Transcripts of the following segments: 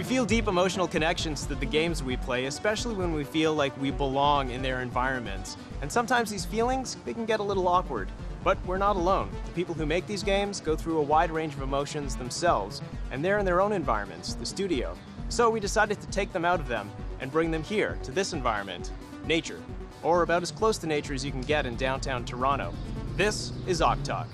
feel deep emotional connections to the games we play, especially when we feel like we belong in their environments. And sometimes these feelings, they can get a little awkward. But we're not alone. The people who make these games go through a wide range of emotions themselves, and they're in their own environments, the studio. So we decided to take them out of them and bring them here, to this environment, nature. Or about as close to nature as you can get in downtown Toronto. This is Awktalk.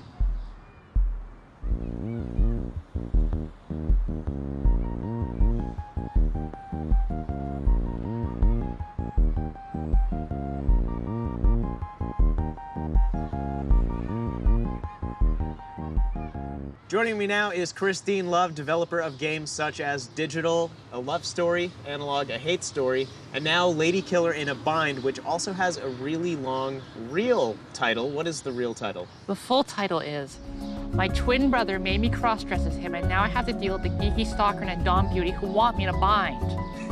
Joining me now is Christine Love, developer of games such as Digital, A Love Story, Analog, A Hate Story, and now Lady Killer in a Bind, which also has a really long, real title. What is the real title? The full title is, My Twin Brother Made Me Cross-Dress as Him, and Now I Have to Deal with the Geeky Stalker and a Dom Beauty Who Want Me in a Bind.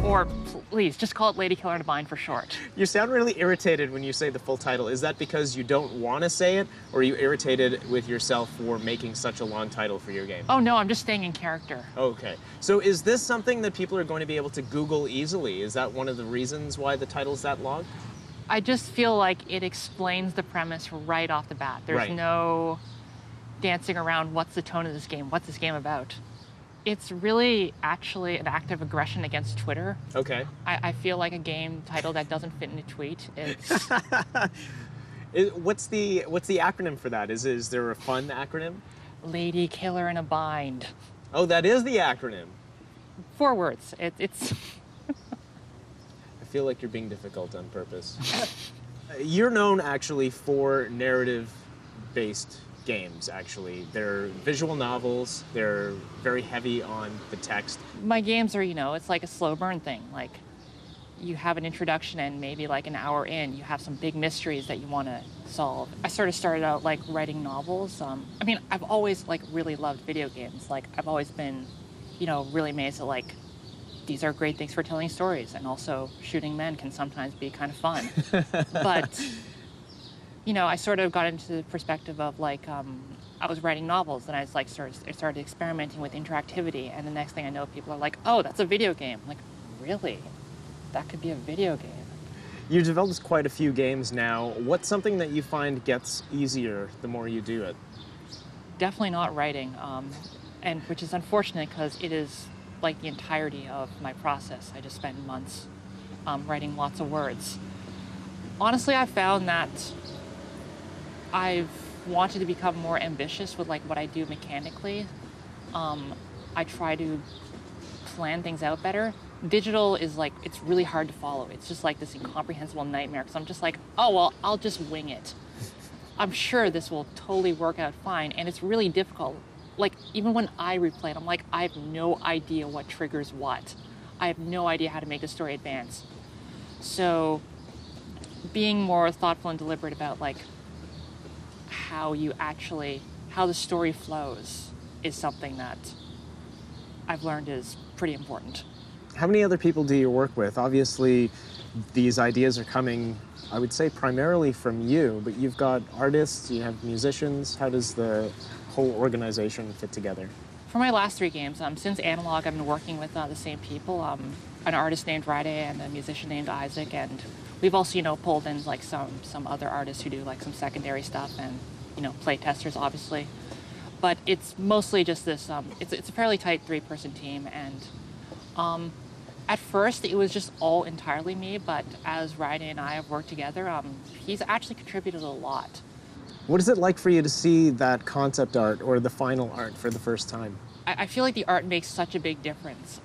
Or, please, just call it Lady Killer in a Bind for short. You sound really irritated when you say the full title. Is that because you don't want to say it, or are you irritated with yourself for making such a long title for your game? Oh no, I'm just staying in character. Okay. So is this something that people are going to be able to Google easily? Is that one of the reasons why the title's that long? I just feel like it explains the premise right off the bat. There's no dancing around what's the tone of this game, what's this game about. It's really actually an act of aggression against Twitter. Okay. I feel like a game title that doesn't fit in a tweet. It's What's the acronym for that? Is there a fun acronym? Lady Killer in a Bind. Oh, that is the acronym. 4 words. It's I feel like you're being difficult on purpose. You're known actually for narrative-based games, actually. They're visual novels. They're very heavy on the text. My games are, it's like a slow burn thing. Like, you have an introduction and maybe like an hour in, you have some big mysteries that you want to solve. I sort of started out like writing novels. I've always like really loved video games. Like, I've always been, really amazed at like, these are great things for telling stories, and also shooting men can sometimes be kind of fun. But I sort of got into the perspective of like, I was writing novels, and I was like, started experimenting with interactivity, and the next thing I know, people are like, oh, that's a video game. I'm like, really? That could be a video game. You've developed quite a few games now. What's something that you find gets easier the more you do it? Definitely not writing, and which is unfortunate because it is like the entirety of my process. I just spend months writing lots of words. Honestly, I found that I've wanted to become more ambitious with like what I do mechanically. I try to plan things out better. Digital is like, it's really hard to follow. It's just like this incomprehensible nightmare because I'm just like, oh, well, I'll just wing it. I'm sure this will totally work out fine, and it's really difficult. Like, even when I replay it, I'm like, I have no idea what triggers what. I have no idea how to make the story advance. So being more thoughtful and deliberate about like how the story flows is something that I've learned is pretty important. How many other people do you work with? Obviously, these ideas are coming, I would say, primarily from you, but you've got artists, you have musicians. How does the whole organization fit together? For my last 3 games, since Analog, I've been working with the same people, an artist named Ride and a musician named Isaac, and we've also, pulled in like some other artists who do like some secondary stuff, and play testers, obviously. But it's mostly just this, it's a fairly tight 3-person team, and at first it was just all entirely me, but as Ride and I have worked together, he's actually contributed a lot. What is it like for you to see that concept art or the final art for the first time? I feel like the art makes such a big difference.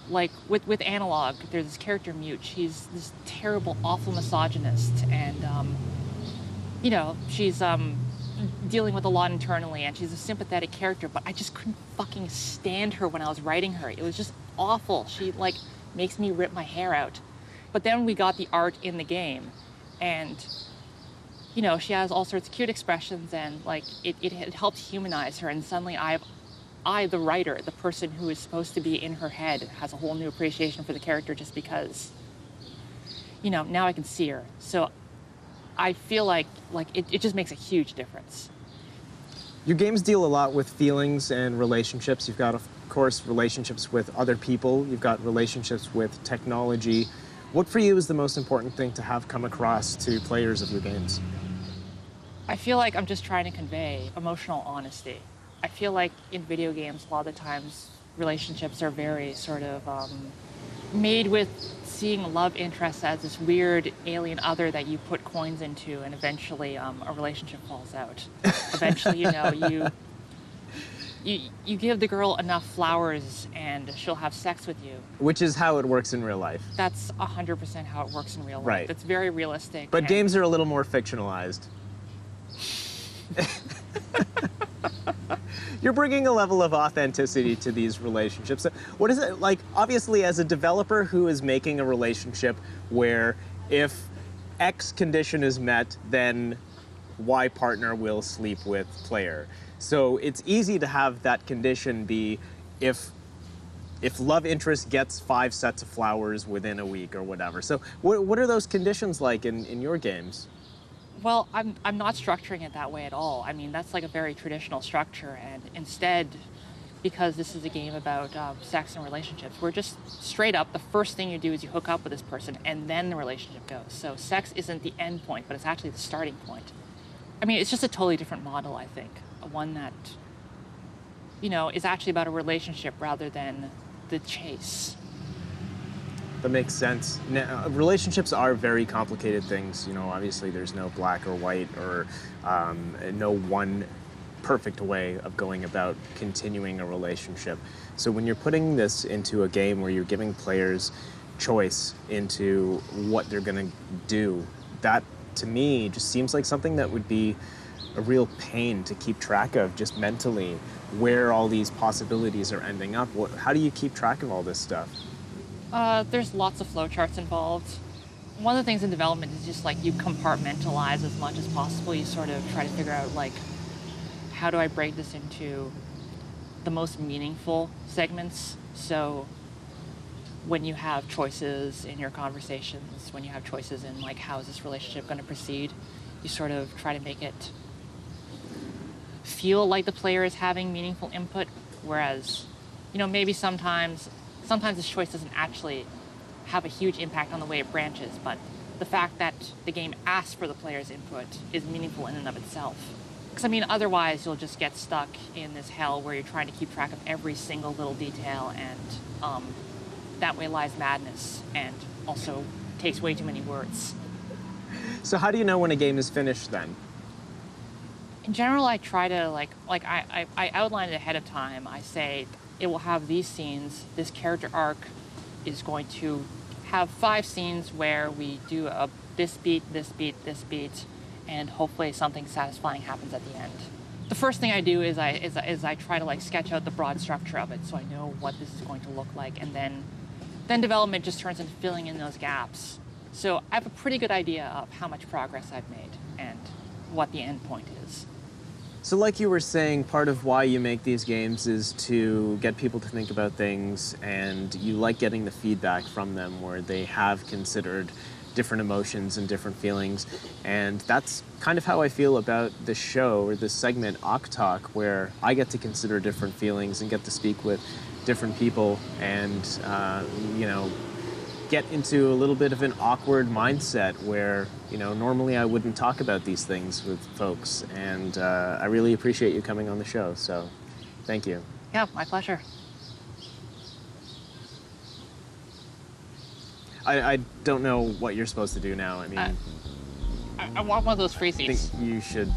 Like with Analog, there's this character Mute. She's this terrible, awful misogynist, and she's dealing with a lot internally, and she's a sympathetic character, but I just couldn't fucking stand her when I was writing her. It was just awful. She like makes me rip my hair out. But then we got the art in the game, and she has all sorts of cute expressions, and like it helped humanize her, and suddenly I, the writer, the person who is supposed to be in her head, has a whole new appreciation for the character just because, now I can see her. So I feel like it just makes a huge difference. Your games deal a lot with feelings and relationships. You've got course, relationships with other people. You've got relationships with technology. What for you is the most important thing to have come across to players of your games? I feel like I'm just trying to convey emotional honesty. I feel like in video games, a lot of the times, relationships are very sort of made with seeing love interests as this weird alien other that you put coins into, and eventually a relationship falls out. Eventually, you give the girl enough flowers and she'll have sex with you. Which is how it works in real life. That's 100% how it works in real life. Right. It's very realistic. But games are a little more fictionalized. You're bringing a level of authenticity to these relationships. What is it like, obviously, as a developer who is making a relationship where if X condition is met, then Y partner will sleep with player. So it's easy to have that condition be if love interest gets 5 sets of flowers within a week or whatever. So what are those conditions like in your games? Well, I'm not structuring it that way at all. I mean, that's like a very traditional structure, and instead, because this is a game about sex and relationships, we're just straight up, the first thing you do is you hook up with this person, and then the relationship goes. So sex isn't the end point, but it's actually the starting point. I mean, it's just a totally different model, I think. One that, is actually about a relationship rather than the chase. That makes sense. Now, relationships are very complicated things. Obviously there's no black or white or no one perfect way of going about continuing a relationship. So when you're putting this into a game where you're giving players choice into what they're going to do, that to me just seems like something that would be a real pain to keep track of just mentally, where all these possibilities are ending up. How do you keep track of all this stuff? There's lots of flowcharts involved. One of the things in development is just like you compartmentalize as much as possible. You sort of try to figure out like, how do I break this into the most meaningful segments? So when you have choices in your conversations, when you have choices in like, how is this relationship going to proceed, you sort of try to make it feel like the player is having meaningful input, whereas, maybe sometimes this choice doesn't actually have a huge impact on the way it branches, but the fact that the game asks for the player's input is meaningful in and of itself. Because, otherwise you'll just get stuck in this hell where you're trying to keep track of every single little detail, and that way lies madness, and also takes way too many words. So how do you know when a game is finished then? In general, I try to, I outline it ahead of time. I say, it will have these scenes. This character arc is going to have 5 scenes where we do this beat, this beat, this beat, and hopefully something satisfying happens at the end. The first thing I do is I try to sketch out the broad structure of it, so I know what this is going to look like, and then development just turns into filling in those gaps. So I have a pretty good idea of how much progress I've made and what the end point is. So like you were saying, part of why you make these games is to get people to think about things, and you like getting the feedback from them where they have considered different emotions and different feelings. And that's kind of how I feel about this show, or this segment, Awktalk, where I get to consider different feelings and get to speak with different people and, get into a little bit of an awkward mindset where, normally I wouldn't talk about these things with folks. And I really appreciate you coming on the show, so thank you. Yeah, my pleasure. I don't know what you're supposed to do now. I want one of those free I think seats. you should...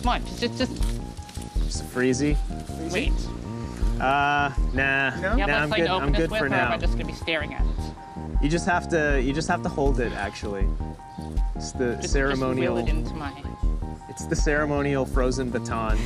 Come on, just... Just a freezy? Wait. Nah. Yeah, Nah, I'm good. I'm good for Or am now. I just gonna be staring at it? You just have to hold it, actually. It's the ceremonial... Just wheel it into my... It's the ceremonial frozen baton.